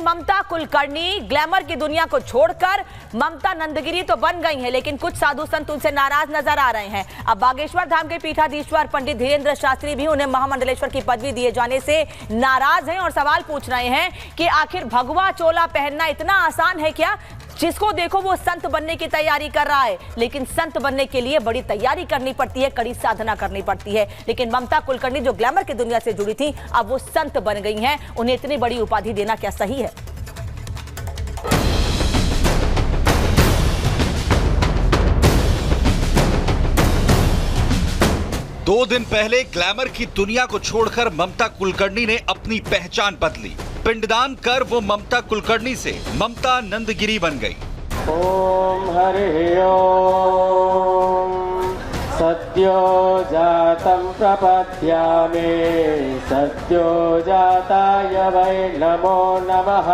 ममता Kulkarni glamour की दुनिया को छोड़कर ममता नंदगिरी तो बन गई हैं, लेकिन कुछ साधु संत उनसे नाराज नजर आ रहे हैं। अब बागेश्वर धाम के पीठाधीश्वर पंडित धीरेन्द्र शास्त्री भी उन्हें महामंडलेश्वर की पदवी दिए जाने से नाराज हैं और सवाल पूछ रहे हैं कि आखिर भगवा चोला पहनना इतना आसान है क्या? जिसको देखो वो संत बनने की तैयारी कर रहा है, लेकिन संत बनने के लिए बड़ी तैयारी करनी पड़ती है, कड़ी साधना करनी पड़ती है। लेकिन ममता कुलकर्णी जो ग्लैमर की दुनिया से जुड़ी थी, अब वो संत बन गई हैं। उन्हें इतनी बड़ी उपाधि देना क्या सही है? दो दिन पहले ग्लैमर की दुनिया को छोड़कर ममता कुलकर्णी ने अपनी पहचान बदली। पिंडदान कर वो ममता कुलकर्णी से ममता नंदगिरी बन गई। ओम हरि ओम सत्यो जातं प्रपद्यामि सत्यो जाताय वै नमो नमः।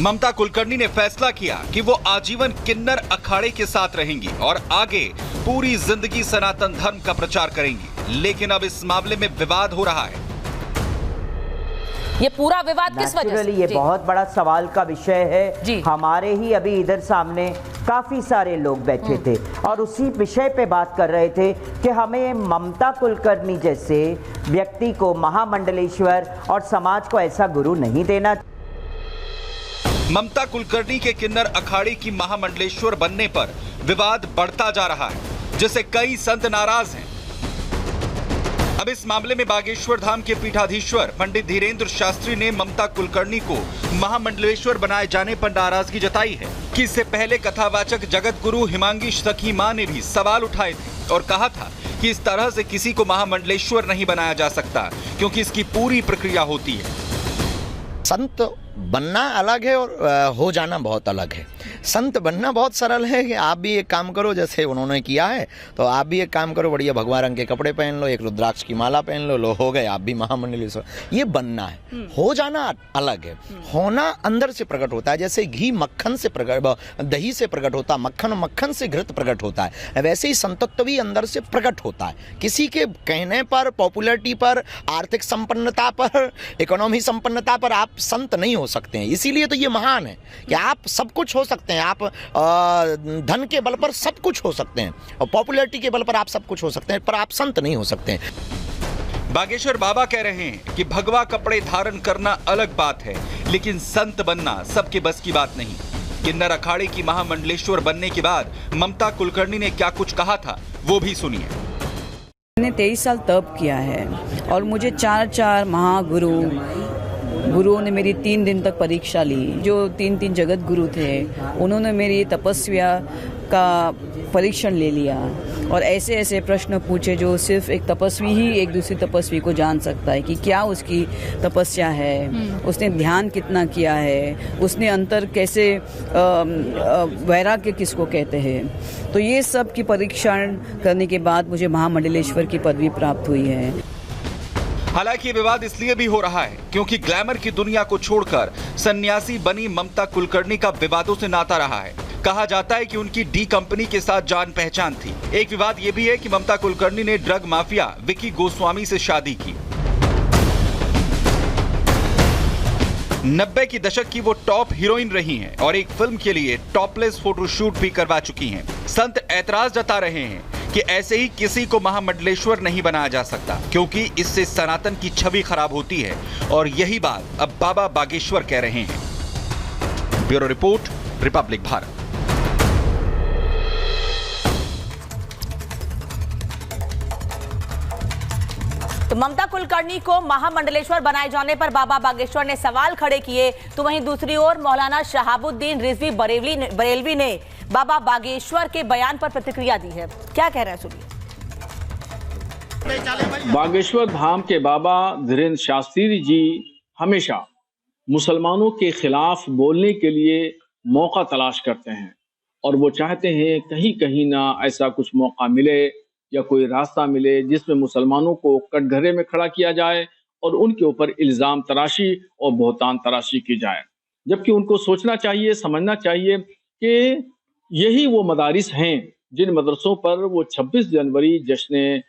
ममता कुलकर्णी ने फैसला किया कि वो आजीवन किन्नर अखाड़े के साथ रहेंगी और आगे पूरी जिंदगी सनातन धर्म का प्रचार करेंगी। लेकिन अब इस मामले में विवाद हो रहा है। ये पूरा विवाद किस वजह से? ये बहुत बड़ा सवाल का विषय है जी। हमारे ही अभी इधर सामने काफी सारे लोग बैठे थे और उसी विषय पे बात कर रहे थे कि हमें ममता कुलकर्णी जैसे व्यक्ति को महामंडलेश्वर और समाज को ऐसा गुरु नहीं देना। ममता कुलकर्णी के किन्नर अखाड़े की महामंडलेश्वर बनने पर विवाद बढ़ता जा रहा है, जिससे कई संत नाराज हैं। अब इस मामले में बागेश्वर धाम के पीठाधीश्वर पंडित धीरेन्द्र शास्त्री ने ममता कुलकर्णी को महामंडलेश्वर बनाए जाने पर नाराजगी जताई है कि इससे पहले कथावाचक जगत गुरु हिमांगी सखी मां ने भी सवाल उठाए थे और कहा था कि इस तरह से किसी को महामंडलेश्वर नहीं बनाया जा सकता, क्योंकि इसकी पूरी प्रक्रिया होती है। संत बनना अलग है और हो जाना बहुत अलग है। संत बनना बहुत सरल है कि आप भी एक काम करो जैसे उन्होंने किया है, तो आप भी एक काम करो, बढ़िया भगवा रंग के कपड़े पहन लो, एक रुद्राक्ष की माला पहन लो हो गए आप भी महामंडलेश्वर। ये बनना है। हो जाना अलग है। होना अंदर से प्रकट होता है। जैसे घी मक्खन से प्रकट, दही से प्रकट होता है, मक्खन से घृत प्रकट होता है, वैसे ही संतत्व भी अंदर से प्रकट होता है। किसी के कहने पर, पॉपुलरिटी पर, आर्थिक संपन्नता पर, इकोनॉमी संपन्नता पर आप संत नहीं हो सकते हैं। इसीलिए तो ये महान है कि आप सब कुछ हो सकते हैं। आप धन के बल पर सब कुछ हो सकते हैं और पॉपुलैरिटी के बल पर आप सब कुछ हो सकते हैं, पर आप संत नहीं हो सकते हैं। बागेश्वर बाबा कह रहे हैं कि भगवा कपड़े धारण करना अलग बात है, लेकिन संत बनना सबके बस की बात नहीं। किन्नर अखाड़े की महामंडलेश्वर बनने के बाद ममता कुलकर्णी ने क्या कुछ कहा था, वो भी सुनिए। मैंने 23 साल तप किया है और मुझे 4 गुरुओं ने मेरी 3 दिन तक परीक्षा ली। जो 3 जगत गुरु थे उन्होंने मेरी तपस्या का परीक्षण ले लिया और ऐसे ऐसे प्रश्न पूछे जो सिर्फ एक तपस्वी ही एक दूसरी तपस्वी को जान सकता है कि क्या उसकी तपस्या है, उसने ध्यान कितना किया है, उसने अंतर कैसे, वैराग्य किसको कहते हैं। तो ये सब की परीक्षण करने के बाद मुझे महामंडलेश्वर की पदवी प्राप्त हुई है। हालांकि विवाद इसलिए भी हो रहा है क्योंकि ग्लैमर की दुनिया को छोड़कर सन्यासी बनी ममता कुलकर्णी का विवादों से नाता रहा है। कहा जाता है कि उनकी डी कंपनी के साथ जान पहचान थी। एक विवाद ये भी है कि ममता कुलकर्णी ने ड्रग माफिया विकी गोस्वामी से शादी की। 90 की दशक की वो टॉप हीरोइन रही हैं और एक फिल्म के लिए टॉपलेस फोटोशूट भी करवा चुकी हैं। संत ऐतराज जता रहे हैं कि ऐसे ही किसी को महामंडलेश्वर नहीं बनाया जा सकता, क्योंकि इससे सनातन की छवि खराब होती है और यही बात अब बाबा बागेश्वर कह रहे हैं। Bureau report, Republic Bharat. तो ममता कुलकर्णी को महामंडलेश्वर बनाए जाने पर बाबा बागेश्वर ने सवाल खड़े किए, तो वहीं दूसरी ओर मौलाना शहाबुद्दीन रिजवी बरेलवी ने बाबा बागेश्वर के बयान पर प्रतिक्रिया दी है। क्या कह रहे हैं सुनिए। बागेश्वर धाम के बाबा धीरेन्द्र शास्त्री जी हमेशा मुसलमानों के खिलाफ बोलने के लिए मौका तलाश करते हैं और वो चाहते हैं कहीं कहीं ना ऐसा कुछ मौका मिले या कोई रास्ता मिले जिसमें मुसलमानों को कटघरे में खड़ा किया जाए और उनके ऊपर इल्जाम तराशी और बहतान तराशी की जाए। जबकि उनको सोचना चाहिए, समझना चाहिए कि यही वो मदारिस हैं जिन मदरसों पर वो 26 जनवरी जश्न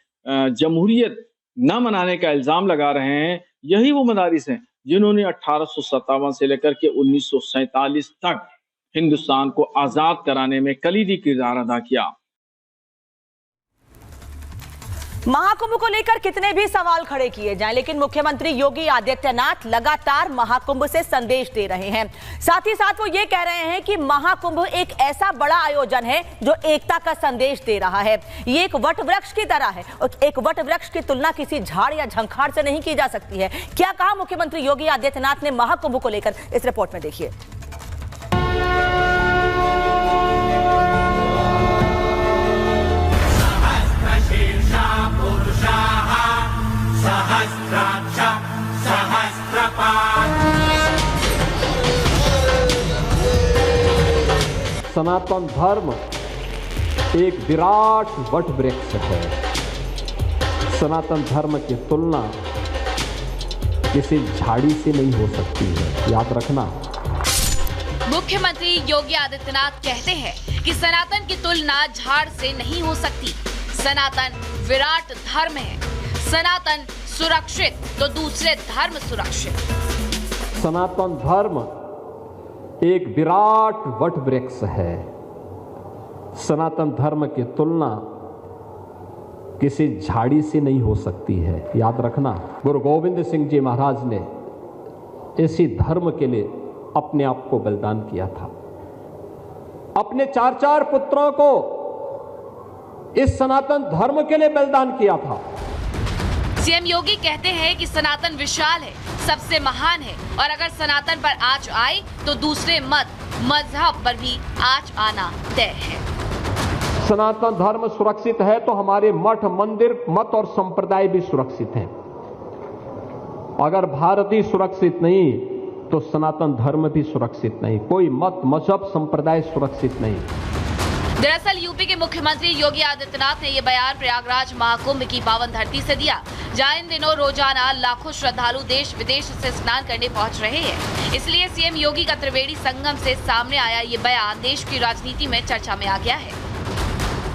जमहूरियत न मनाने का इल्जाम लगा रहे हैं। यही वो मदारिस हैं जिन्होंने 1857 से लेकर के 1947 तक हिंदुस्तान को आजाद कराने में कलीदी किरदार अदा किया। महाकुंभ को लेकर कितने भी सवाल खड़े किए जाएं, लेकिन मुख्यमंत्री योगी आदित्यनाथ लगातार महाकुंभ से संदेश दे रहे हैं। साथ ही साथ वो ये कह रहे हैं कि महाकुंभ एक ऐसा बड़ा आयोजन है जो एकता का संदेश दे रहा है। ये एक वट वृक्ष की तरह है और एक वट वृक्ष की तुलना किसी झाड़ या झंखाड़ से नहीं की जा सकती है। क्या कहा मुख्यमंत्री योगी आदित्यनाथ ने महाकुंभ को लेकर, इस रिपोर्ट में देखिए। सनातन धर्म एक विराट वट वृक्ष है। सनातन धर्म की तुलना किसी झाड़ी से नहीं हो सकती है, याद रखना। मुख्यमंत्री योगी आदित्यनाथ कहते हैं कि सनातन की तुलना झाड़ से नहीं हो सकती। सनातन विराट धर्म है। सनातन सुरक्षित तो दूसरे धर्म सुरक्षित। सनातन धर्म एक विराट वट वृक्ष है। सनातन धर्म की तुलना किसी झाड़ी से नहीं हो सकती है, याद रखना। गुरु गोविंद सिंह जी महाराज ने इसी धर्म के लिए अपने आप को बलिदान किया था। अपने 4 पुत्रों को इस सनातन धर्म के लिए बलिदान किया था। सीएम योगी कहते हैं कि सनातन विशाल है, सबसे महान है और अगर सनातन पर आंच आए तो दूसरे मजहब पर भी आंच आना तय है। सनातन धर्म सुरक्षित है तो हमारे मठ, मंदिर, मत और संप्रदाय भी सुरक्षित हैं। अगर भारत ही सुरक्षित नहीं तो सनातन धर्म भी सुरक्षित नहीं, कोई मत, मजहब, संप्रदाय सुरक्षित नहीं। दरअसल यूपी के मुख्यमंत्री योगी आदित्यनाथ ने ये बयान प्रयागराज महाकुंभ की पावन धरती से दिया, जहां इन दिनों रोजाना लाखों श्रद्धालु देश विदेश से स्नान करने पहुंच रहे हैं। इसलिए सीएम योगी का त्रिवेणी संगम से सामने आया ये बयान देश की राजनीति में चर्चा में आ गया है।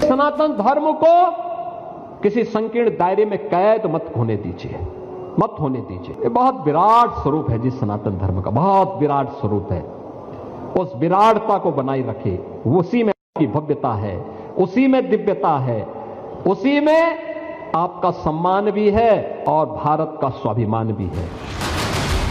सनातन धर्म को किसी संकीर्ण दायरे में कैद मत होने दीजिए, मत होने दीजिए। ये बहुत विराट स्वरूप है जी, सनातन धर्म का बहुत विराट स्वरूप है। उस विराटता को बनाए रखे, उसी में की भव्यता है, उसी में दिव्यता है, उसी में आपका सम्मान भी है और भारत का स्वाभिमान भी है।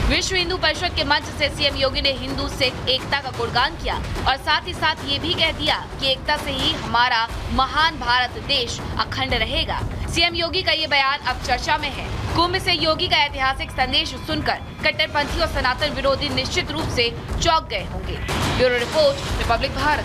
विश्व हिंदू परिषद के मंच से सीएम योगी ने हिंदू सिख एकता का गुणगान किया और साथ ही साथ ये भी कह दिया कि एकता से ही हमारा महान भारत देश अखंड रहेगा। सीएम योगी का ये बयान अब चर्चा में है। कुंभ से योगी का ऐतिहासिक संदेश सुनकर कट्टरपंथी और सनातन विरोधी निश्चित रूप से चौंक गए होंगे। Bureau report, Republic Bharat.